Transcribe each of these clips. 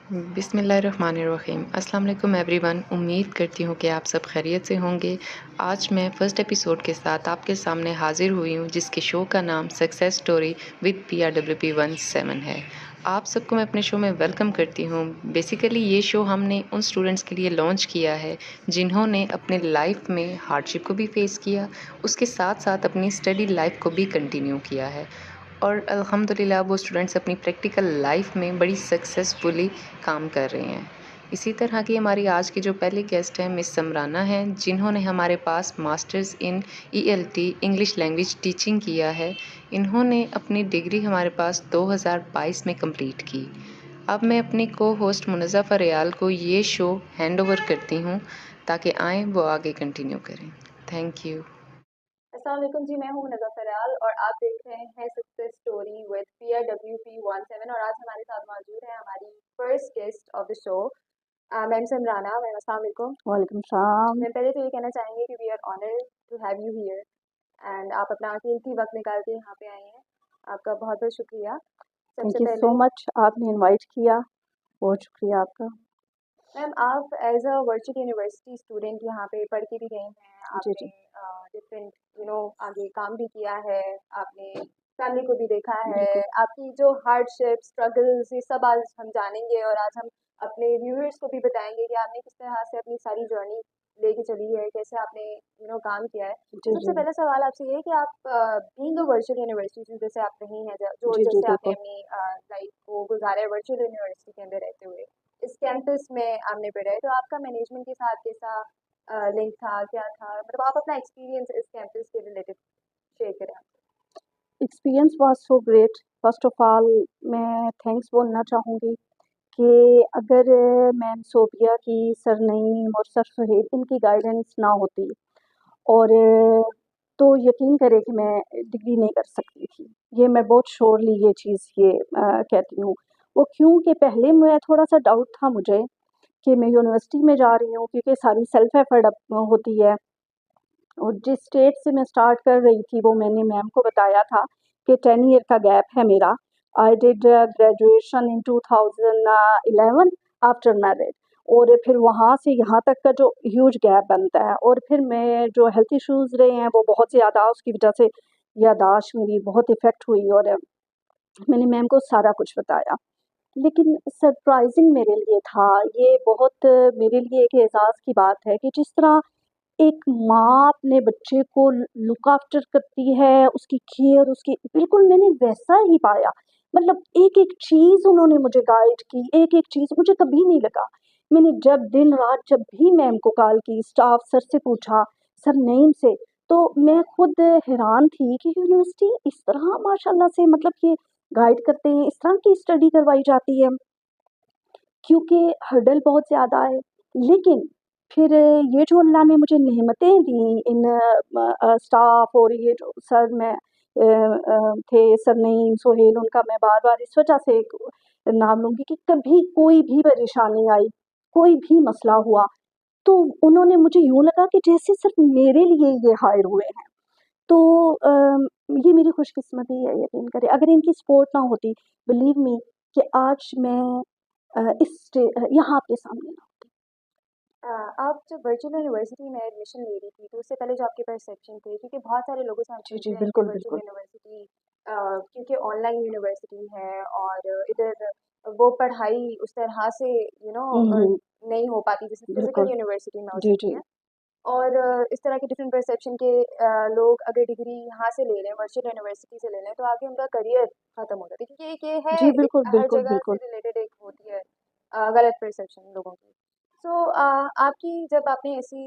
बिस्मिल्लाहिर्रहमानिर्रहीम। अस्सलाम वालेकुम एवरीवन। उम्मीद करती हूँ कि आप सब खैरियत से होंगे। आज मैं फ़र्स्ट एपिसोड के साथ आपके सामने हाज़िर हुई हूँ, जिसके शो का नाम सक्सेस स्टोरी विद PRWP 17 है। आप सबको मैं अपने शो में वेलकम करती हूँ। बेसिकली ये शो हमने उन स्टूडेंट्स के लिए लॉन्च किया है जिन्होंने अपने लाइफ में हार्डशिप को भी फ़ेस किया, उसके साथ-साथ अपनी स्टडी लाइफ को भी कंटिन्यू किया है। और अल्हम्दुलिल्लाह वो स्टूडेंट्स अपनी प्रैक्टिकल लाइफ में बड़ी सक्सेसफुली काम कर रहे हैं। इसी तरह की हमारी आज की जो पहली गेस्ट हैं मिस समराना हैं, जिन्होंने हमारे पास masters in ELT English language teaching किया है। इन्होंने अपनी डिग्री हमारे पास 2022 में कंप्लीट की। अब मैं अपनी को होस्ट मुनज़्ज़ा फ़रियाल को ये शो हैंड ओवर करती हूँ ताकि आएँ वो आगे कंटिन्यू करें। Thank you. अस्सलाम वालेकुम जी, मैं हूँ मुनज़्ज़ा फ़रियाल और आप देख रहे हैं सक्सेस स्टोरी विद PRWP 17 और आज हमारे साथ मौजूद है हमारी first guest of the show ma'am Samrana. Ma'am अस्सलाम वालेकुम। वालेकुम सलाम। मैं पहले तो ये कहना चाहेंगे कि we are honoured to have you here and आप अपना कीमती वक्त निकाल के यहाँ पे आए हैं, आपका बहुत बहुत शुक्रिया। थैंक सबसे यू सो पहले मच, आपने इनवाइट किया, बहुत शुक्रिया आपका। मैम आप as a virtual university student यहाँ पे पढ़ के भी गई हैं, जी आपने जी डिफरेंट आगे काम भी किया है, आपने फैमिली को भी देखा है, बिल्कुल। आपकी जो हार्डशिप स्ट्रगल्स ये सब आज हम जानेंगे और आज हम अपने व्यूअर्स को भी बताएंगे कि आपने किस तरह से अपनी सारी जर्नी लेके चली है, कैसे आपने काम किया है। तो जी सबसे जी पहला सवाल आपसे ये है कि आप बीइंग अ वर्चुअल यूनिवर्सिटी जैसे आप रही हैं, जो जी जी जैसे आपने बिल्कुल। अपनी लाइफ को गुजारा है वर्चुअल यूनिवर्सिटी के अंदर रहते हुए, इस कैंपस में आपने पढ़ा है, तो आपका मैनेजमेंट के साथ कैसा लिंक था, क्या था? मतलब आप अपना एक्सपीरियंस इस कैंपस के रिलेटेड शेयर करें। Experience was so great. First of all मैं थैंक्स बोलना चाहूँगी कि अगर मैम सोबिया की, सर नईम और सर सुहेल इनकी गाइडेंस ना होती और तो यकीन करें कि मैं डिग्री नहीं कर सकती थी। ये मैं बहुत श्योरली ये चीज़ कहती हूँ। वो क्यों कि पहले मैं थोड़ा-सा डाउट था मुझे कि मैं यूनिवर्सिटी में जा रही हूँ क्योंकि सारी सेल्फ एफर्ट होती है और जिस स्टेट से मैं स्टार्ट कर रही थी वो मैंने मैम को बताया था कि 10 ईयर का गैप है मेरा। I did graduation in 2011 after married और फिर वहाँ से यहाँ तक का जो ह्यूज गैप बनता है और फिर मैं जो हेल्थ इश्यूज़ रहे हैं वो बहुत ज़्यादा, उसकी वजह से याददाश्त मेरी बहुत इफ़ेक्ट हुई और मैंने मैम को सारा कुछ बताया। लेकिन सरप्राइज़िंग मेरे लिए था, ये बहुत मेरे लिए एक एहसास की बात है कि जिस तरह एक माँ अपने बच्चे को लुक आफ्टर करती है, उसकी केयर, उसकी बिल्कुल मैंने वैसा ही पाया। मतलब एक-एक चीज़ उन्होंने मुझे गाइड की, एक-एक चीज़ मुझे कभी नहीं लगा। मैंने जब दिन-रात जब भी मैम को कॉल की, स्टाफ सर से पूछा, सर नईम से, तो मैं खुद हैरान थी कि यूनिवर्सिटी इस तरह माशाल्लाह से मतलब ये गाइड करते हैं, इस तरह की स्टडी करवाई जाती है। क्योंकि हर्डल बहुत ज़्यादा है। लेकिन फिर ये जो अल्लाह ने मुझे नेमतें दी इन स्टाफ और ये जो सर में थे सर नईम, सोहेल, उनका मैं बार-बार इस वजह से नाम लूँगी कि कभी कोई भी परेशानी आई, कोई भी मसला हुआ, तो उन्होंने मुझे यूँ लगा कि जैसे सिर्फ़ मेरे लिए ये हायर हुए हैं। तो ये मेरी खुशकिस्मती है, यकीन करें। अगर इनकी सपोर्ट ना होती, बिलीव मी कि आज मैं यहाँ आपके सामने ना होती। आप जब वर्चुअल यूनिवर्सिटी में एडमिशन ले रही थी, तो उससे पहले जो आपके परसेप्शन थे, क्योंकि बहुत सारे लोगों से हम जी, जी, सुनते हैं कि बिल्कुल, वर्चुअल बिल्कुल। यूनिवर्सिटी क्योंकि ऑनलाइन यूनिवर्सिटी है और इधर वो पढ़ाई उस तरह से हुँ, हुँ, नहीं हो पाती जैसे फिजिकल बिल्कुल। यूनिवर्सिटी में हो जी, सकती जी। है। और इस तरह के डिफरेंट परसेप्शन के लोग अगर डिग्री यहाँ से ले लें, वर्चुअल यूनिवर्सिटी से ले लें, तो आगे उनका करियर खत्म हो जाता है, क्योंकि एक ये है, जी, एक बिल्कुल, हर बिल्कुल, जगह से बिल्कुल। रिलेटेड एक होती है गलत परसेप्शन लोगों की। सो आपकी जब आपने ऐसी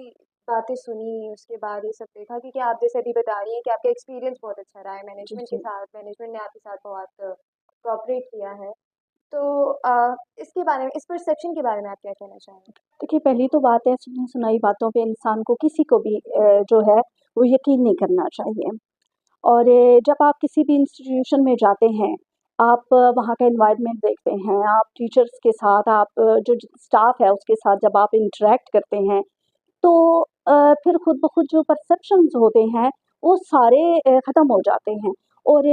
बातें सुनी, उसके बाद ये सब देखा, क्योंकि आप जैसे अभी बता रही हैं कि आपका एक्सपीरियंस बहुत अच्छा रहा है जी, मैनेजमेंट के जी। साथ, मैनेजमेंट ने आपके साथ बहुत कोऑपरेट किया है। तो इसके बारे में, इस परसेप्शन के बारे में आप क्या कहना चाहेंगे? देखिए, पहली तो बात है सुनी-सुनाई बातों पे इंसान को किसी को भी जो है वो यकीन नहीं करना चाहिए। और जब आप किसी भी इंस्टीट्यूशन में जाते हैं, आप वहाँ का एनवायरनमेंट देखते हैं, आप टीचर्स के साथ, आप जो स्टाफ है उसके साथ जब आप इंटरैक्ट करते हैं, तो फिर खुद ब खुद जो परसेप्शंस होते हैं, वो सारे ख़त्म हो जाते हैं। और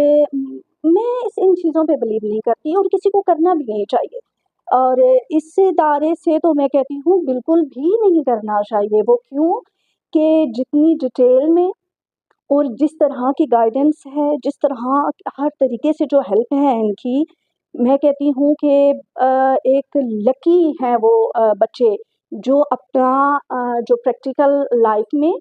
मैं इन चीज़ों पे बिलीव नहीं करती और किसी को करना भी नहीं चाहिए। और इस इदारे से तो मैं कहती हूँ बिल्कुल भी नहीं करना चाहिए। वो क्यों कि जितनी डिटेल में और जिस तरह की गाइडेंस है, जिस तरह हर तरीके से जो हेल्प है इनकी, मैं कहती हूँ कि एक लकी हैं वो बच्चे जो अपना जो प्रैक्टिकल लाइफ में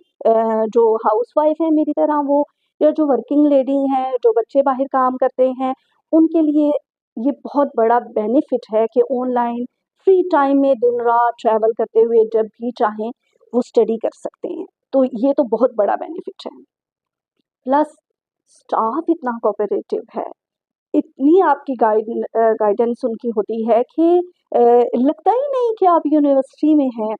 जो हाउसवाइफ है मेरी तरह वो, या जो वर्किंग लेडी हैं, जो बच्चे बाहर काम करते हैं, उनके लिए ये बहुत बड़ा बेनिफिट है कि ऑनलाइन फ्री टाइम में दिन-रात ट्रैवल करते हुए जब भी चाहें वो स्टडी कर सकते हैं। तो ये तो बहुत बड़ा बेनिफिट है। प्लस स्टाफ इतना कोऑपरेटिव है, इतनी आपकी गाइडेंस उनकी होती है कि लगता ही नहीं कि आप यूनिवर्सिटी में हैं।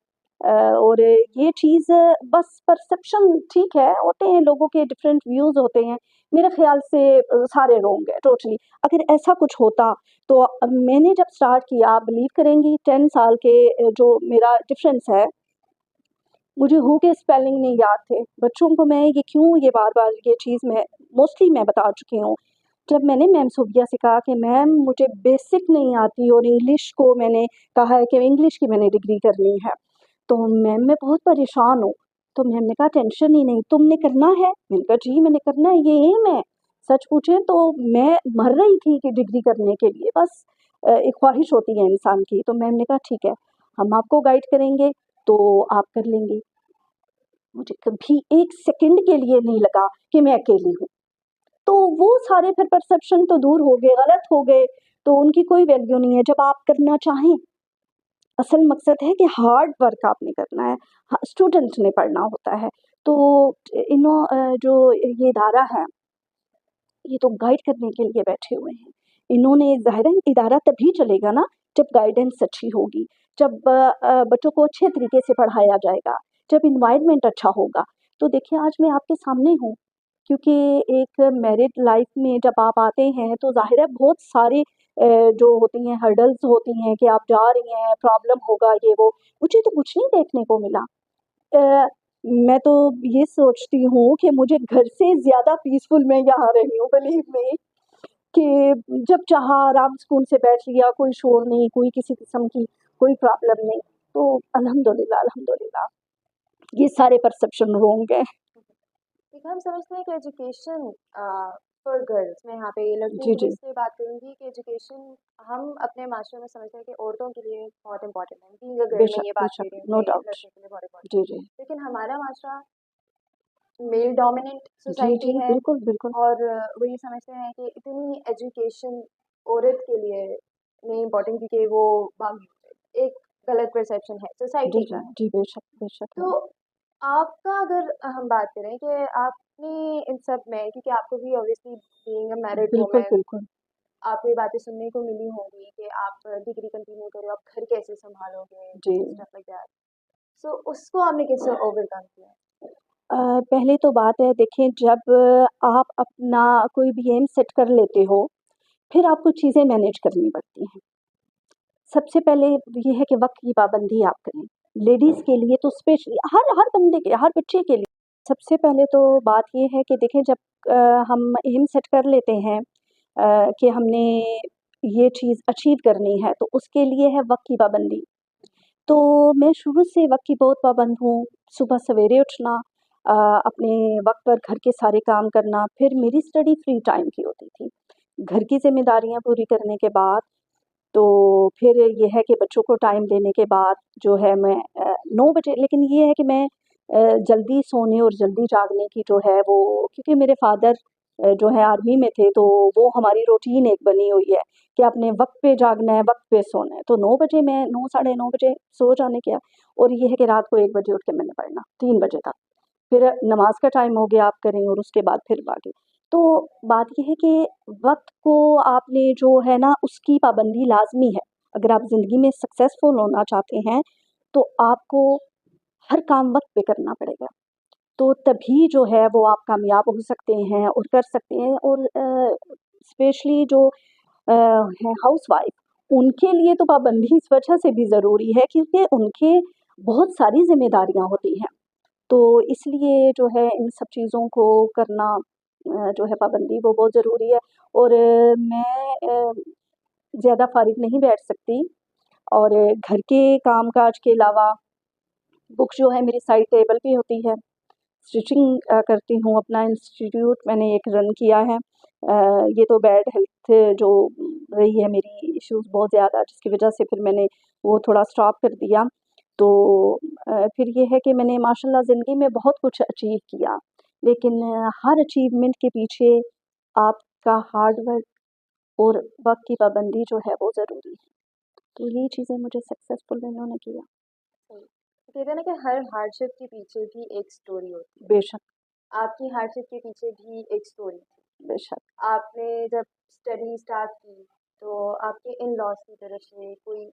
और ये चीज़ बस परसेप्शन ठीक है, होते हैं लोगों के डिफरेंट व्यूज़ होते हैं। मेरे ख़्याल से सारे रॉन्ग हैं टोटली। अगर ऐसा कुछ होता तो मैंने जब स्टार्ट किया, आप बिलीव करेंगी 10 साल के जो मेरा डिफरेंस है, मुझे हू के स्पेलिंग नहीं याद थे। बच्चों को मैं ये क्यों ये बार-बार ये चीज़ मैं मोस्टली मैं बता चुकी हूँ। जब मैंने मैम सोफिया से कहा कि मैम मुझे बेसिक नहीं आती और इंग्लिश को मैंने कहा है कि इंग्लिश की मैंने डिग्री करनी है, तो मैम मैं बहुत परेशान हूँ। तो मैम ने कहा टेंशन ही नहीं, तुमने करना है? मैंने कहा जी मैंने करना है, ये एम है। सच पूछें तो मैं मर रही थी कि डिग्री करने के लिए, बस एक ख्वाहिश होती है इंसान की। तो मैम ने कहा ठीक है, हम आपको गाइड करेंगे तो आप कर लेंगी। मुझे कभी 1 सेकंड के लिए नहीं लगा कि मैं अकेली हूँ। तो वो सारे फिर परसेप्शन तो दूर हो गए, गलत हो गए, तो उनकी कोई वैल्यू नहीं है। जब आप करना चाहें, असल मकसद है कि हार्ड वर्क आपने करना है, स्टूडेंट ने पढ़ना होता है। तो जो ये इदारा है, ये तो गाइड करने के लिए बैठे हुए हैं। इन्होंने ज़ाहिर है इदारा तभी चलेगा ना जब गाइडेंस अच्छी होगी, जब बच्चों को अच्छे तरीके से पढ़ाया जाएगा, जब एनवायरनमेंट अच्छा होगा। तो देखिए आज मैं आपके सामने हूँ, क्योंकि एक मैरिड लाइफ में जब आप आते हैं तो ज़ाहिर है बहुत सारे जो होती हैं हर्डल्स होती हैं कि आप जा रही हैं, प्रॉब्लम होगा ये वो। मुझे तो कुछ नहीं देखने को मिला। अ, मैं तो ये सोचती हूँ कि मुझे घर से ज़्यादा पीसफुल मैं यहाँ रही हूँ, बिलीव मी, कि जब चाहा आराम सुकून से बैठ लिया, कोई शोर नहीं, कोई किसी किस्म की कोई प्रॉब्लम नहीं। तो अल्हम्दुलिल्लाह, अल्हम्दुलिल्लाह, ये सारे परसेप्शन रॉन्ग हैं। देखिए हम समझते हैं कि एजुकेशन फॉर गर्ल्स, मैं यहाँ पे लड़कियों जी, की जी। बेस पे बात करूँगी कि एजुकेशन हम अपने माशरे में समझते हैं कि औरतों के लिए बहुत इंपॉर्टेंट है। बीइंग अ गर्ल मैं बेशक, ये बात बेशक, कर रही हूँ नो कि डाउट। लड़कियों के लिए बहुत इंपॉर्टेंट जी, जी। है। लेकिन हमारा माशरा मेल डोमिनेंट जी, सोसाइटी जी, है बिल्कुल, बिल्कुल। और वो ये समझते हैं कि इतनी एजुकेशन औरत के लिए नहीं इम्पोर्टेंट क्योंकि वो बागी हो जाएगी। एक गलत परसेप्शन है जी, सोसाइटी जी, का है। जी, बेशक, बेशक है। तो आपका अगर हम बात करें कि आपने इन सब में, क्योंकि आपको भी ऑब्वियसली बीइंग अ मैरिड बिल्कुल, वुमन बिल्कुल। आपको ये बातें सुनने को मिली होंगी कि आप डिग्री कंटिन्यू करो, आप घर कैसे संभालोगे, जी। Stuff like that. सो उसको आपने कैसे ओवरकम किया? पहले तो बात है देखिए जब आप अपना कोई भी एम सेट कर लेते हो, फिर आपको चीज़ें मैनेज करनी पड़ती हैं। सबसे पहले ये है कि वक़्त की पाबंदी आप करें। लेडीज़ के लिए तो स्पेशली हर हर बंदे के हर बच्चे के लिए। सबसे पहले तो बात ये है कि देखिए जब हम एम सेट कर लेते हैं कि हमने ये चीज़ अचीव करनी है, तो उसके लिए है वक़्त की पाबंदी। तो मैं शुरू से वक़्त की बहुत पाबंद हूँ। सुबह सवेरे उठना, अ, अपने वक़्त पर घर के सारे काम करना, फिर मेरी स्टडी फ्री टाइम की होती थी। घर की ज़िम्मेदारियाँ पूरी करने के बाद तो फिर ये है कि बच्चों को टाइम देने के बाद जो है मैं 9 बजे, लेकिन ये है कि मैं जल्दी सोने और जल्दी जागने की जो है वो, क्योंकि मेरे फ़ादर जो है आर्मी में थे, तो वो हमारी रूटीन एक बनी हुई है कि आपने वक़्त पे जागना है, वक़्त पे सोना है। तो 9 बजे मैं 9 साढ़े 9 बजे सो जाने का, और ये है कि रात को 1 बजे उठ के मैंने पढ़ना 3 बजे तक। फिर नमाज़ का टाइम हो गया आप करें, और उसके बाद फिर बाकी। तो बात ये है कि वक़्त को आपने जो है ना उसकी पाबंदी लाज़मी है। अगर आप ज़िंदगी में सक्सेसफुल होना चाहते हैं, तो आपको हर काम वक़्त पे करना पड़ेगा। तो तभी जो है वो आप कामयाब हो सकते हैं और कर सकते हैं। और स्पेशली जो हैं हाउसवाइफ़, उनके लिए तो पाबंदी इस वजह से भी ज़रूरी है क्योंकि उनके बहुत सारी ज़िम्मेदारियाँ होती हैं। तो इसलिए जो है इन सब चीज़ों को करना जो है पाबंदी वो बहुत ज़रूरी है। और मैं ज़्यादा फ़ारिग नहीं बैठ सकती, और घर के काम-काज के अलावा बुक जो है मेरी साइड टेबल पे होती है। स्टिचिंग करती हूँ, अपना इंस्टीट्यूट मैंने एक रन किया है। ये तो बैड हेल्थ जो रही है मेरी इश्यूज़ बहुत ज़्यादा, जिसकी वजह से फिर मैंने वो थोड़ा स्टॉप कर दिया। तो फिर ये है कि मैंने माशाल्लाह ज़िंदगी में बहुत कुछ अचीव किया, लेकिन हर अचीवमेंट के पीछे आपका हार्ड वर्क और वक़्त की पाबंदी जो है वो ज़रूरी है। तो ये चीज़ें मुझे सक्सेसफुल इन्होंने किया। सही। तो कहते हैं ना कि हर हार्डशिप के पीछे भी एक स्टोरी होती है। बेशक, आपकी हार्डशिप के पीछे भी एक स्टोरी थी। बेशक। आपने जब स्टडी स्टार्ट की तो आपके इन-लॉज़ की तरफ से कोई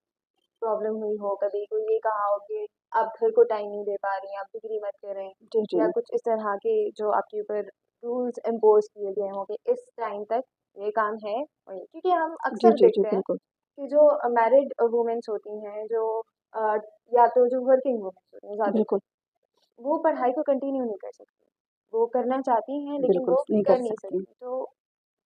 प्रॉब्लम हुई हो, कभी कोई ये कहा हो कि आप घर को टाइम नहीं दे पा रही हैं, आप डिग्री मत करें, जी, या जी। कुछ इस तरह के जो आपके ऊपर रूल्स इम्पोज़ किए गए हों कि इस टाइम तक ये काम है वही? क्योंकि हम जी, अक्सर जी, जी, देखते हैं बिल्कुल। कि जो मैरिड वुमेन्स होती हैं, जो अ, या तो जो वर्किंग वुमेन्स होती हैं ज़्यादातर, बिल्कुल, वो पढ़ाई को कंटिन्यू नहीं कर सकती। वो करना चाहती हैं लेकिन बिल्कुल वो नहीं कर कर नहीं सकती। सकती। तो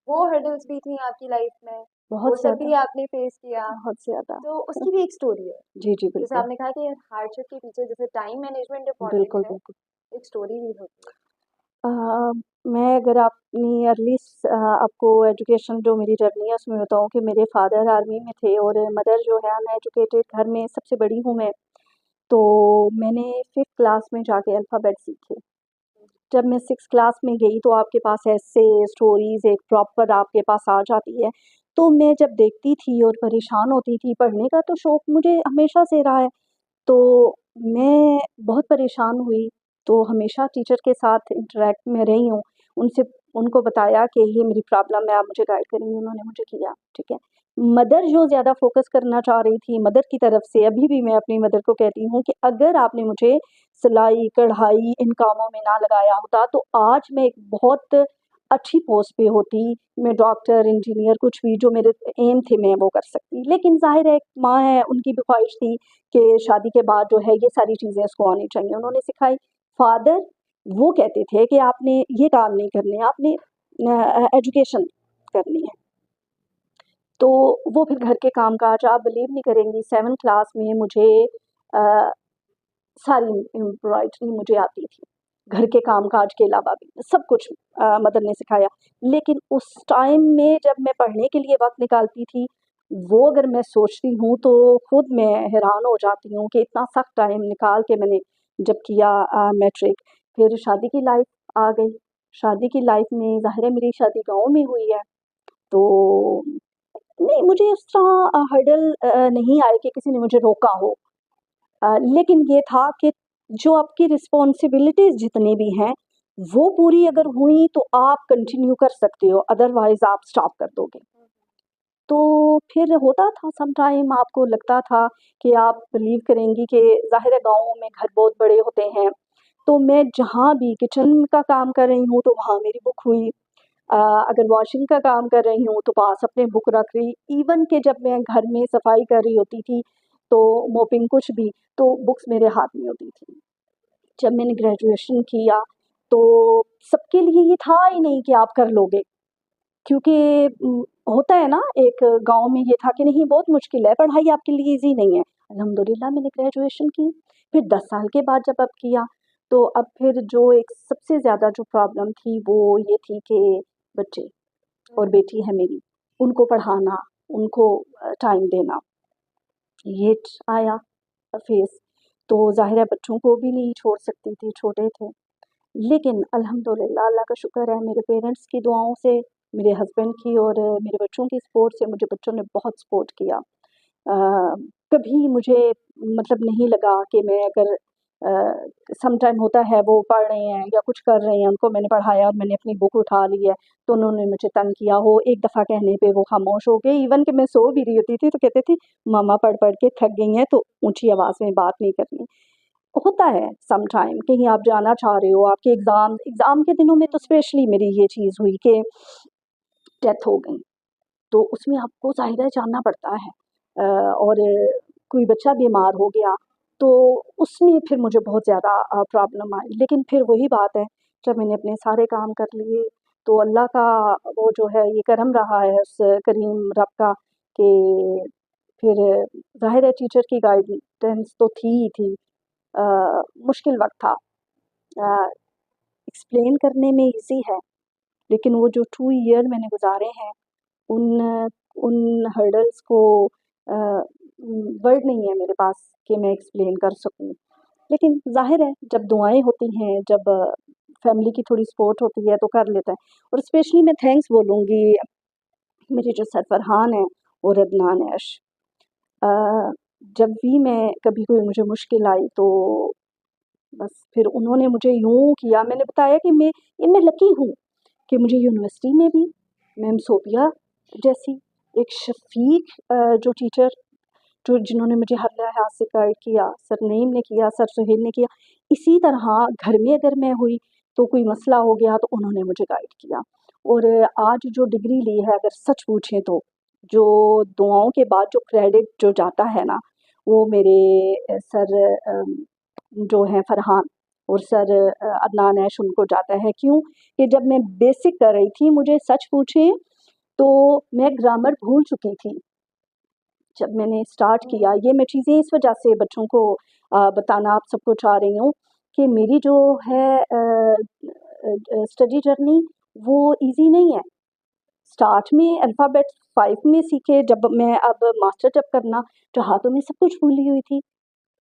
वो हर्डल्स भी थी आपकी लाइफ में, वो बहुत सब ज़्यादा, भी आपने फेस किया, बहुत ज़्यादा। तो उसकी भी एक स्टोरी है। जी, जी, जैसे बिल्कुल। आपने कहा कि हार्डशिप के पीछे जैसे टाइम मैनेजमेंट इम्पोर्टेंट बिल्कुल, है, बिल्कुल। एक स्टोरी भी होती है। अ, मैं अगर अपनी आपको एजुकेशन जो मेरी जर्नी है उसमें बताऊँ कि मेरे फादर आर्मी में थे और मदर जो है अनएजुकेटेड, घर में सबसे बड़ी हूँ मैं। तो मैंने 5th क्लास में जाके अल्फ़ाबेट सीखे। जब मैं 6th क्लास में गई तो आपके पास ऐसे स्टोरीज़ एक प्रॉपर आपके पास आ जाती है। तो मैं जब देखती थी और परेशान होती थी, पढ़ने का तो शौक़ मुझे हमेशा से रहा है। तो मैं बहुत परेशान हुई, तो हमेशा टीचर के साथ इंटरैक्ट में रही हूँ। उनसे उनको बताया कि ये मेरी प्रॉब्लम है, आप मुझे गाइड करेंगी, उन्होंने मुझे किया, ठीक है। मदर जो ज़्यादा फ़ोकस करना चाह रही थी, मदर की तरफ से अभी भी मैं अपनी मदर को कहती हूँ कि अगर आपने मुझे सिलाई, कढ़ाई इन कामों में ना लगाया होता, तो आज मैं एक बहुत अच्छी पोस्ट पे होती। मैं डॉक्टर, इंजीनियर कुछ भी जो मेरे एम थे मैं वो कर सकती। लेकिन ज़ाहिर है एक माँ है, उनकी भी ख्वाहिश थी कि शादी के बाद जो है ये सारी चीज़ें उसको आनी चाहिए, उन्होंने सिखाई। फादर वो कहते थे कि आपने ये काम नहीं करने, आपने एजुकेशन करनी है। तो वो फिर घर के काम-काज आप बिलीव नहीं करेंगी 7th क्लास में मुझे अ, सारी एम्ब्रॉयडरी मुझे आती थी। घर के काम-काज के अलावा भी सब कुछ मदर ने सिखाया। लेकिन उस टाइम में जब मैं पढ़ने के लिए वक़्त निकालती थी, वो अगर मैं सोचती हूँ तो खुद मैं हैरान हो जाती हूँ कि इतना सख्त टाइम निकाल के मैंने जब किया मैट्रिक, फिर शादी की लाइफ़ आ गई। शादी की लाइफ़ में ज़ाहिर है मेरी शादी गाँव में हुई है, तो नहीं मुझे उस तरह हर्डल नहीं आए कि किसी ने मुझे रोका हो। लेकिन ये था कि जो आपकी रिस्पॉन्सिबिलिटीज़ जितनी भी हैं, वो पूरी अगर हुई तो आप कंटिन्यू कर सकते हो, अदरवाइज़ आप स्टॉप कर दोगे। तो फिर होता था सम टाइम आपको लगता था कि आप बिलीव करेंगी कि ज़ाहिर है गाँव में घर बहुत बड़े होते हैं, तो मैं जहाँ भी किचन का काम कर रही हूँ, तो वहाँ मेरी बुक हुई। अगर वॉशिंग का काम कर रही हूँ, तो पास अपने बुक रख रही। इवन कि जब मैं घर में सफाई कर रही होती थी, तो मोपिंग कुछ भी, तो बुक्स मेरे हाथ में होती थी। जब मैंने ग्रेजुएशन किया, तो सबके लिए ये था ही नहीं कि आप कर लोगे, क्योंकि होता है ना एक गाँव में ये था कि नहीं बहुत मुश्किल है, पढ़ाई आपके लिए ईज़ी नहीं है। अल्हम्दुलिल्लाह मैंने ग्रेजुएशन की, फिर 10 साल के बाद जब अब किया, तो अब फिर जो एक सबसे ज़्यादा जो प्रॉब्लम थी वो ये थी कि बच्चे और बेटी है मेरी, उनको पढ़ाना, उनको टाइम देना, ये आया फेस। तो ज़ाहिर है बच्चों को भी नहीं छोड़ सकती थी, छोटे थे। लेकिन अल्हम्दुलिल्लाह अल्लाह का शुक्र है मेरे पेरेंट्स की दुआओं से, मेरे हस्बैंड की और मेरे बच्चों की सपोर्ट से मुझे बच्चों ने बहुत सपोर्ट किया। कभी मुझे मतलब नहीं लगा कि मैं अगर सम टाइम होता है वो पढ़ रहे हैं या कुछ कर रहे हैं, उनको मैंने पढ़ाया और मैंने अपनी बुक उठा ली है, तो उन्होंने मुझे तंग किया हो, एक दफ़ा कहने पे वो खामोश हो गए। इवन कि मैं सो भी रही होती थी तो कहते थे, "मम्मा पढ़-पढ़ के थक गई हैं, तो ऊँची आवाज़ में बात नहीं करनी।" होता है सम टाइम कहीं आप जाना चाह रहे हो, आपके एग्ज़ाम के दिनों में तो स्पेशली मेरी ये चीज़ हुई कि डेथ हो गई, तो उसमें आपको ज़ाहिर है जाना पड़ता है। और कोई बच्चा बीमार हो गया, तो उसमें फिर मुझे बहुत ज़्यादा प्रॉब्लम आई। लेकिन फिर वही बात है, जब मैंने अपने सारे काम कर लिए, तो अल्लाह का वो जो है ये करम रहा है उस करीम रब का कि फिर ज़ाहिर है टीचर की गाइडेंस तो थी ही थी। मुश्किल वक़्त था। एक्सप्लेन करने में ईज़ी है, लेकिन वो जो 2 ईयर मैंने गुज़ारे हैं, उन उन हर्डल्स को वर्ड नहीं है मेरे पास कि मैं एक्सप्लेन कर सकूँ। लेकिन ज़ाहिर है जब दुआएँ होती हैं, जब फैमिली की थोड़ी सपोर्ट होती है तो कर लेता है। और स्पेशली मैं थैंक्स बोलूँगी मेरे जो सर फरहान हैं और अदनान ऐश। जब भी मैं कभी कोई मुझे मुश्किल आई तो बस फिर उन्होंने मुझे यूँ किया, मैंने बताया कि मैं लकी हूँ कि मुझे यूनिवर्सिटी में भी मैम सोबिया जैसी एक शफ़ीक जो टीचर जो जिन्होंने मुझे हर लिहाज से गाइड किया, सर नईम ने किया, सर सुहेल ने किया। इसी तरह घर में अगर मैं हुई तो कोई मसला हो गया तो उन्होंने मुझे गाइड किया। और आज जो डिग्री ली है अगर सच पूछें तो जो दुआओं के बाद जो क्रेडिट जो जाता है ना, वो मेरे सर जो हैं फरहान और सर अदनान ऐश उनको जाता है। क्यों? कि जब मैं बेसिक कर रही थी, मुझे सच पूछें तो मैं ग्रामर भूल चुकी थी। जब मैंने स्टार्ट किया, ये मैं चीज़ें इस वजह से बच्चों को बताना आप सबको चाह रही हूँ कि मेरी जो है स्टडी जर्नी वो ईज़ी नहीं है। स्टार्ट में अल्फ़ाबेट 5 में सीखे, जब मैं अब मास्टर जब करना चाहा तो मैं सब कुछ भूली हुई थी।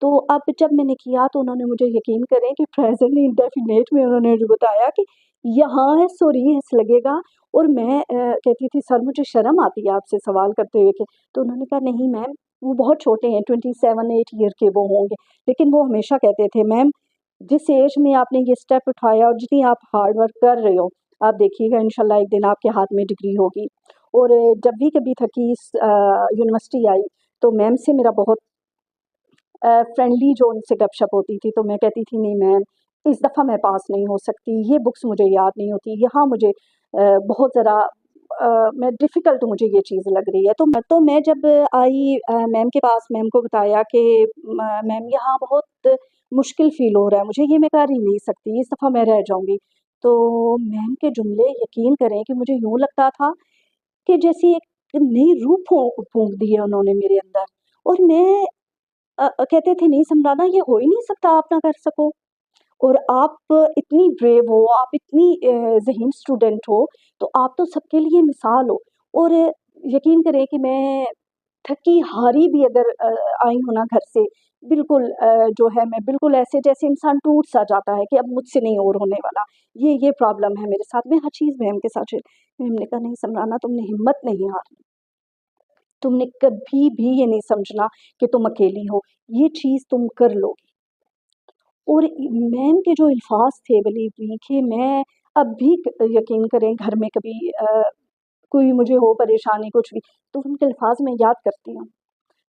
तो अब जब मैंने किया तो उन्होंने मुझे यकीन करें कि प्रेज़ेंट इंडेफ़िनिट में उन्होंने मुझे बताया कि यहाँ है सॉरी यस लगेगा। और मैं कहती थी सर मुझे शर्म आती है आपसे सवाल करते हुए कि तो उन्होंने कहा नहीं मैम वो बहुत छोटे हैं 27-8 ईयर के वो होंगे। लेकिन वो हमेशा कहते थे मैम जिस एज में आपने ये स्टेप उठाया और जितनी आप हार्ड वर्क कर रहे हो, आप देखिएगा इंशाल्लाह एक दिन आपके हाथ में डिग्री होगी। और जब भी कभी थकी यूनिवर्सिटी आई तो मैम से मेरा बहुत फ्रेंडली जो उनसे गपशप होती थी तो मैं कहती थी नहीं मैम इस दफ़ा मैं पास नहीं हो सकती, ये बुक्स मुझे याद नहीं होती, यहाँ मुझे बहुत ज़रा मैं डिफ़िकल्ट मुझे ये चीज़ लग रही है। तो मैं जब आई मैम के पास मैम को बताया कि मैम यहाँ बहुत मुश्किल फ़ील हो रहा है मुझे, ये मैं कर ही नहीं सकती, इस दफ़ा मैं रह जाऊँगी। तो मैम के जुमले यकीन करें कि मुझे यूँ लगता था कि जैसे एक नई रूह फूँक दी है उन्होंने मेरे अंदर। और मैं कहते थे नहीं समझाना ये हो ही नहीं सकता आप ना कर सको। और आप इतनी ब्रेव हो, आप इतनी ज़हीन स्टूडेंट हो, तो आप तो सबके लिए मिसाल हो। और यकीन करें कि मैं थकी-हारी भी अगर आई हूँ ना घर से, बिल्कुल जो है मैं बिल्कुल ऐसे जैसे इंसान टूट-सा जाता है कि अब मुझसे नहीं और होने वाला। ये प्रॉब्लम है मेरे साथ, मैं हर चीज़ मैम के साथ शेयर। मैम ने कहा नहीं समराना तुमने हिम्मत नहीं हारनी। तुमने कभी भी ये नहीं समझना कि तुम अकेली हो, ये चीज़ तुम कर लोगी। और मैम के जो अल्फ़ाज़ थे बिलीव मी कि मैं अब भी यकीन करें घर में कभी कोई मुझे हो परेशानी कुछ भी, तो उनके अल्फ़ाज़ मैं याद करती हूँ।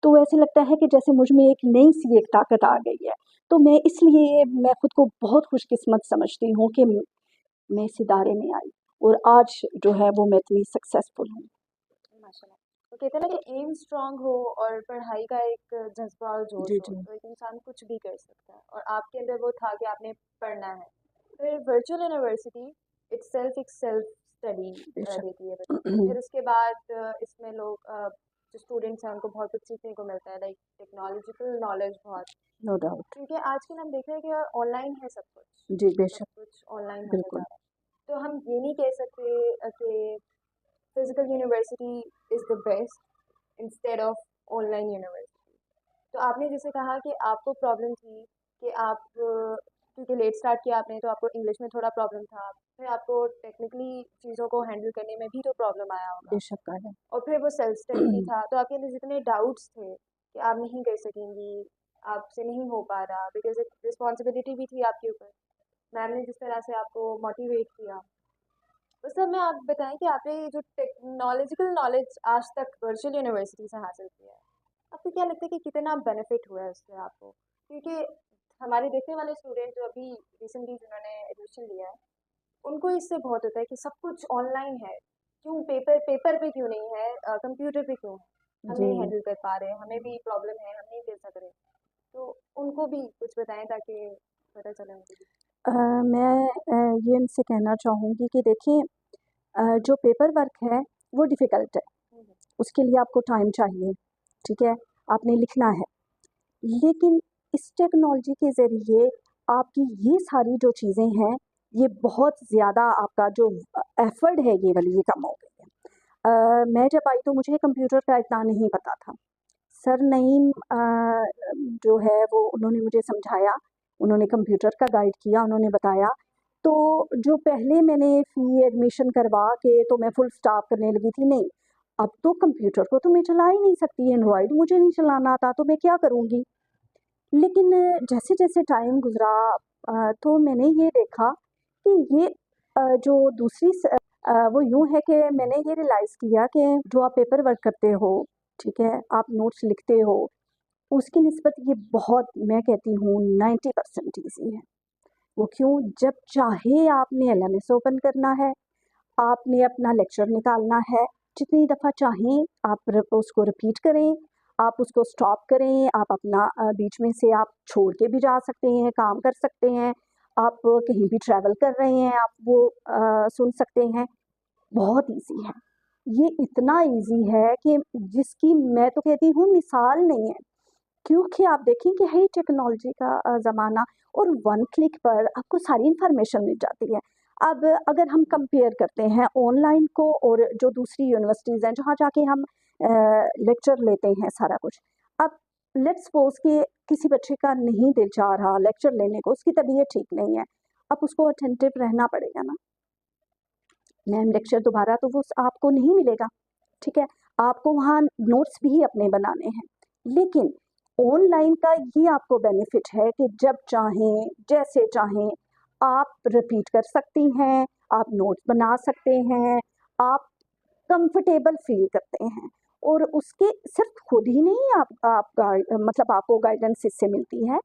तो ऐसे लगता है कि जैसे मुझ में एक नई-सी एक ताकत आ गई है। तो मैं खुद को बहुत खुशकिस्मत समझती हूँ कि मैं इस इदारे में आई और आज जो है वो मैं इतनी सक्सेसफुल हूँ। माशाल्लाह। तो कहते हैं ना कि एम स्ट्रांग हो और पढ़ाई का एक जज्बा और जोश जी, हो जी। तो एक इंसान कुछ भी कर सकता है और आपके अंदर वो था कि आपने पढ़ना है। फिर वर्चुअल यूनिवर्सिटी इटसेल्फ एक सेल्फ स्टडी बेशक। देती है बच्चों को। फिर उसके बाद इसमें लोग जो स्टूडेंट्स हैं उनको बहुत कुछ सीखने को मिलता है, लाइक टेक्नोलॉजिकल नॉलेज बहुत। No doubt. क्योंकि आजकल हम देख रहे हैं कि ऑनलाइन है सब कुछ, जी, सब बेशक, कुछ ऑनलाइन होता जा बिल्कुल। रहा है। तो हम ये नहीं कह सकते कि physical university is the best instead of online university. तो आपने जैसे कहा कि आपको प्रॉब्लम थी कि आप क्योंकि लेट स्टार्ट किया आपने तो आपको इंग्लिश में थोड़ा प्रॉब्लम था, फिर आपको टेक्निकली चीज़ों को हैंडल करने में भी तो प्रॉब्लम आया होगा, बेशक का है। और फिर वो सेल्फ स्टडी भी था। तो आपके अंदर जितने डाउट्स थे कि आप नहीं कर सकेंगी, आपसे नहीं हो पा रहा, बिकॉज एक रिस्पॉन्सिबिलिटी भी थी आपके ऊपर, मैम ने जिस तरह से आपको मोटिवेट किया। तो सर मैं आप बताएं कि आपने ये जो टेक्नोलॉजिकल नॉलेज आज तक वर्चुअल यूनिवर्सिटी से हासिल किया है, आपको क्या लगता है कि कितना बेनिफिट हुआ है उससे आपको? क्योंकि हमारे देखने वाले स्टूडेंट जो अभी रिसेंटली जिन्होंने एडमिशन लिया है, उनको इससे बहुत होता है कि सब कुछ ऑनलाइन है, क्यों पेपर पेपर पे क्यों नहीं है, कंप्यूटर पे क्यों है, हम जी। नहीं हैंडल कर पा रहे, हमें भी प्रॉब्लम है, हम नहीं कर सक रहे। तो उनको भी कुछ बताएं ताकि पता चले उनको भी। मैं ये उनसे कहना चाहूँगी कि देखिए जो पेपर वर्क है वो डिफ़िकल्ट है, हम्म, उसके लिए आपको टाइम चाहिए, ठीक है, आपने लिखना है। लेकिन इस टेक्नोलॉजी के ज़रिए आपकी ये सारी जो चीज़ें हैं, ये बहुत ज़्यादा आपका जो एफ़र्ट है ये वाली ये कम हो गई है। मैं जब आई तो मुझे कंप्यूटर का इतना नहीं पता था। सर नईम जो है वो उन्होंने मुझे समझाया, उन्होंने कंप्यूटर का गाइड किया, उन्होंने बताया। तो जो पहले मैंने फ़ी एडमिशन करवा के तो मैं फुल स्टॉप करने लगी थी, नहीं, अब तो कंप्यूटर को तो मैं चला ही नहीं सकती, एंड्रॉयड मुझे नहीं चलाना आता, तो मैं क्या करूँगी? लेकिन जैसे-जैसे टाइम गुज़रा तो मैंने ये देखा कि ये जो दूसरी वो यूँ है कि मैंने ये रियलाइज़ किया कि जो आप पेपर वर्क करते हो, ठीक है, आप नोट्स लिखते हो, उसकी निस्बत ये बहुत, मैं कहती हूँ 90% ईज़ी है। वो क्यों? जब चाहे आपने एलएमएस ओपन करना है, आपने अपना लेक्चर निकालना है, जितनी दफ़ा चाहें आप उसको रिपीट करें, आप उसको स्टॉप करें, आप अपना बीच में से आप छोड़ के भी जा सकते हैं, काम कर सकते हैं, आप कहीं भी ट्रैवल कर रहे हैं, आप वो सुन सकते हैं, बहुत ईज़ी है। ये इतना ईज़ी है कि जिसकी मैं तो कहती हूँ मिसाल नहीं है, क्योंकि आप देखें कि है टेक्नोलॉजी का ज़माना, और वन क्लिक पर आपको सारी इन्फॉर्मेशन मिल जाती है। अब अगर हम कंपेयर करते हैं ऑनलाइन को और जो दूसरी यूनिवर्सिटीज़ हैं जहाँ जाके हम लेक्चर लेते हैं सारा कुछ। अब लेट्स सपोज़ कि किसी बच्चे का नहीं दिल चाह रहा लेक्चर लेने को, उसकी तबीयत ठीक नहीं है, अब उसको अटेंटिव रहना पड़ेगा ना। मैम लेक्चर दोबारा तो वो आपको नहीं मिलेगा, ठीक है? आपको वहाँ नोट्स भी अपने बनाने हैं। लेकिन ऑनलाइन का ये आपको बेनिफिट है कि जब चाहें, जैसे चाहें, आप रिपीट कर सकती हैं, आप नोट्स बना सकते हैं, आप कंफर्टेबल फ़ील करते हैं, और उसके सिर्फ खुद ही नहीं आप मतलब आपको गाइडेंस इससे मिलती है,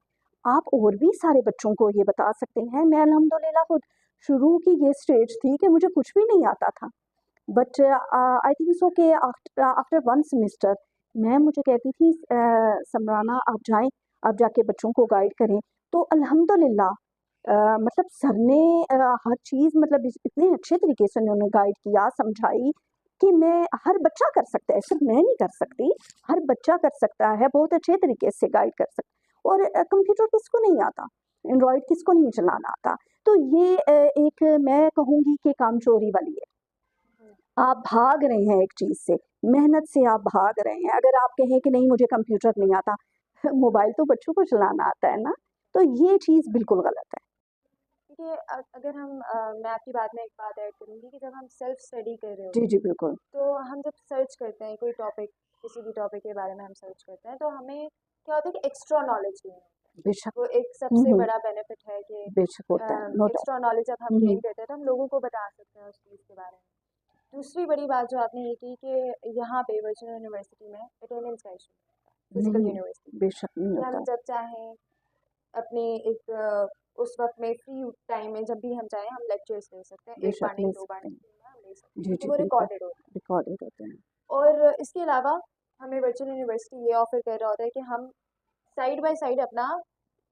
आप और भी सारे बच्चों को ये बता सकते हैं। मैं अल्हम्दुलिल्लाह खुद शुरू की ये स्टेज थी कि मुझे कुछ भी नहीं आता था, बट आई थिंक सो कि आफ्टर वन सेमेस्टर मैं मुझे कहती थी समराना आप जाएँ, आप जाके बच्चों को गाइड करें। तो अल्हम्दुलिल्लाह मतलब सर ने हर चीज़ मतलब इतने अच्छे तरीके से उन्होंने गाइड किया, समझाई कि मैं हर बच्चा कर सकता है, सिर्फ मैं नहीं कर सकती, हर बच्चा कर सकता है, बहुत अच्छे तरीके से गाइड कर सकता। और कंप्यूटर किसको नहीं आता, एंड्रॉयड किसको नहीं चलाना आता। तो ये एक मैं कहूँगी कि कामचोरी वाली है। आप भाग रहे हैं एक चीज़ से, मेहनत से आप भाग रहे हैं। अगर आप कहें कि नहीं मुझे कंप्यूटर नहीं आता, मोबाइल तो बच्चों को चलाना आता है ना, तो ये चीज़ बिल्कुल गलत है। देखिए अगर हम मैं आपकी बात में एक बात ऐड करूँगी कि जब हम सेल्फ स्टडी कर रहे जी, होते जी, हैं, बिल्कुल। तो हम जब सर्च करते हैं कोई टॉपिक, किसी भी टॉपिक के बारे में हम सर्च करते हैं, तो हमें क्या होता है कि एक्स्ट्रा नॉलेज गेन होता है। बेशक। वो एक हुँ, सबसे हुँ, बड़ा बेनिफिट है कि बेशक होता है, नो डाउट। एक्स्ट्रा नॉलेज जब हम हुँ, गेन हुँ, करते हैं तो हम लोगों को बता सकते हैं उस चीज़ के बारे में। दूसरी बड़ी बात जो आपने ये की कि यहाँ पे वर्चुअल यूनिवर्सिटी में अटेंडेंस का इशू है, फिजिकल नहीं, यूनिवर्सिटी बेशक नहीं कि हम होता। जब चाहें अपने एक उस वक्त में फ्री टाइम में जब भी हम चाहें हम लेक्चर्स ले सकते हैं, एक बेशक बार नहीं ले दो बार सकते नहीं हैं। 3 बार हम ले सकते हैं जी, क्योंकि जी, वो बिल्कुल, रिकॉर्डेड होता है। रिकॉर्डेड होते हैं। और इसके अलावा हमें वर्चुअल यूनिवर्सिटी ये ऑफर कर रहा होता है कि हम साइड बाय साइड अपना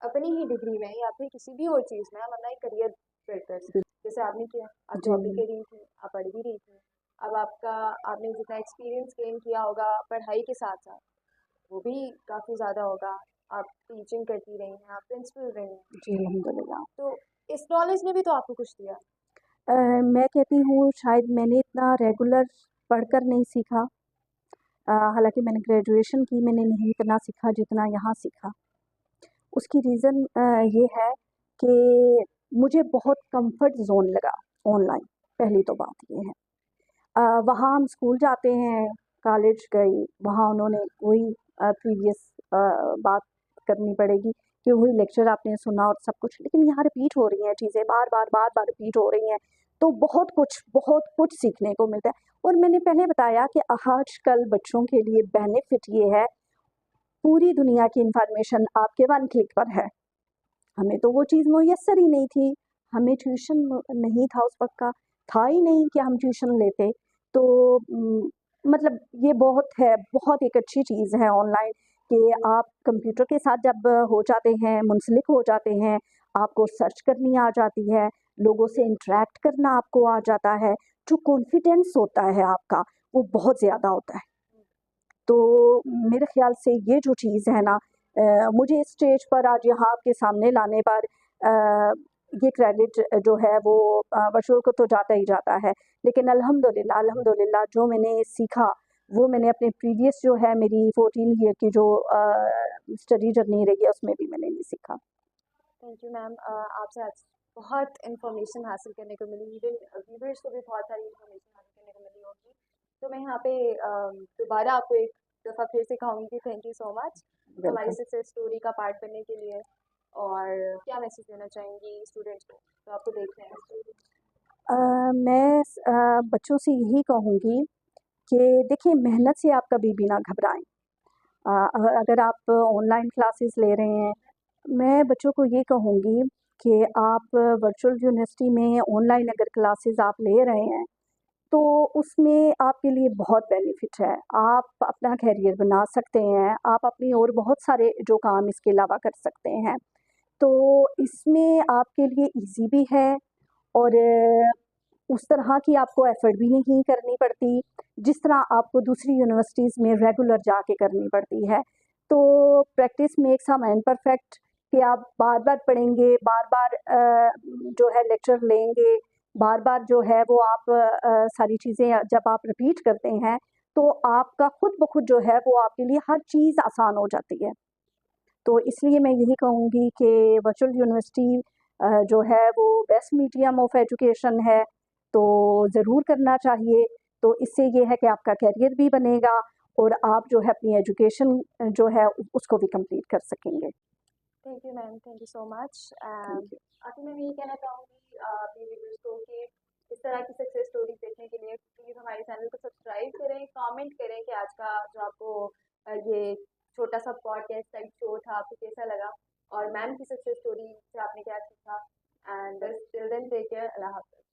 अपनी ही डिग्री में या फिर किसी भी और चीज़ में हम अपना एक करियर बिल्ड कर सकते बिल हैं। जैसे आपने किया, आप जी, जॉब भी कर रही थी, आप पढ़ भी रही थी। अब आपका आपने जितना एक्सपीरियंस गेन किया होगा पढ़ाई के साथ साथ, वो भी काफ़ी ज़्यादा होगा। आप टीचिंग करती रही हैं, आप प्रिंसिपल रही हैं, जी, अल्हम्दुलिल्लाह। तो इस नॉलेज ने भी तो आपको कुछ दिया। मैं कहती हूँ शायद मैंने इतना रेगुलर पढ़कर नहीं सीखा। हालाँकि मैंने ग्रेजुएशन की, मैंने नहीं इतना सीखा जितना यहाँ सीखा। उसकी रीज़न ये है कि मुझे बहुत कम्फ़र्ट ज़ोन लगा ऑनलाइन, पहली तो बात ये है। वहाँ हम स्कूल जाते हैं, कॉलेज गई, वहाँ उन्होंने वही प्रीवियस बात करनी पड़ेगी कि वही लेक्चर आपने सुना और सब कुछ, लेकिन यहाँ रिपीट हो रही हैं चीज़ें, बार-बार रिपीट हो रही हैं, तो बहुत कुछ सीखने को मिलता है। और मैंने पहले बताया कि आजकल बच्चों के लिए बेनिफिट ये है, पूरी दुनिया की इन्फॉर्मेशन आपके वन क्लिक पर है। हमें तो वो चीज़ मुयस्सर ही नहीं थी, हमें ट्यूशन नहीं था उस वक़्त का, था ही नहीं कि हम ट्यूशन लेते। तो मतलब ये बहुत है, बहुत एक अच्छी चीज़ है ऑनलाइन कि आप कंप्यूटर के साथ जब हो जाते हैं, मुंसलिक हो जाते हैं, आपको सर्च करनी आ जाती है, लोगों से इंटरैक्ट करना आपको आ जाता है, जो कॉन्फिडेंस होता है आपका, वो बहुत ज़्यादा होता है। तो मेरे ख़्याल से ये जो चीज़ है ना, मुझे इस स्टेज पर आज यहाँ आपके सामने लाने पर ये क्रेडिट जो है वो बशूर को तो जाता ही जाता है। लेकिन अल्हम्दुलिल्लाह जो मैंने सीखा वो मैंने अपने प्रीवियस जो है मेरी 14 ईयर की जो स्टडी जर्नी रही है उसमें भी मैंने नहीं सीखा। थैंक यू मैम, आपसे आज बहुत इन्फॉर्मेशन हासिल करने को मिली, इवन व्यूवर्स को भी बहुत सारी इन्फॉर्मेशन हासिल करने को मिली होगी। तो मैं यहाँ पे दोबारा आपको एक दफ़ा फिर से कहूँगी कि थैंक यू सो मच हमारी वेलकम। सक्सेस स्टोरी का पार्ट बनने के लिए। और क्या मैसेज देना चाहेंगी स्टूडेंट्स को तो आपको देख रहे हैं? मैं बच्चों से यही कहूँगी कि देखिए मेहनत से आप कभी भी ना घबराएं। अगर आप ऑनलाइन क्लासेस ले रहे हैं, मैं बच्चों को ये कहूँगी कि आप वर्चुअल यूनिवर्सिटी में ऑनलाइन अगर क्लासेस आप ले रहे हैं तो उसमें आपके लिए बहुत बेनिफिट है। आप अपना करियर बना सकते हैं, आप अपनी और बहुत सारे जो काम इसके अलावा कर सकते हैं। तो इसमें आपके लिए ईज़ी भी है और उस तरह की आपको एफ़र्ट भी नहीं करनी पड़ती, जिस तरह आपको दूसरी यूनिवर्सिटीज़ में रेगुलर जाके करनी पड़ती है। तो practice makes a man perfect कि आप बार-बार पढ़ेंगे, बार-बार जो है लेक्चर लेंगे, बार-बार जो है वो आप सारी चीज़ें जब आप रिपीट करते हैं, तो आपका खुद ब खुद जो है वो आपके लिए हर चीज़ आसान हो जाती है। तो इसलिए मैं यही कहूँगी कि वर्चुअल यूनिवर्सिटी जो है वो बेस्ट मीडियम ऑफ एजुकेशन है, तो ज़रूर करना चाहिए। तो इससे ये है कि आपका करियर भी बनेगा और आप जो है अपनी एजुकेशन जो है उसको भी कंप्लीट कर सकेंगे। Thank you ma'am, thank you so much. Thank you. आखिर में मैं ये कहना चाहूँगी अपने व्यूवर्स को कि इस तरह की सक्सेस स्टोरीज देखने के लिए प्लीज़ हमारे चैनल को सब्सक्राइब करें, कमेंट करें कि आज का जो आपको ये छोटा सा पॉडकास्ट टाइप शो था आपको कैसा लगा, और मैम की सक्सेस स्टोरी से आपने क्या सीखा। And till then take care, अल्लाह हाफ़िज़।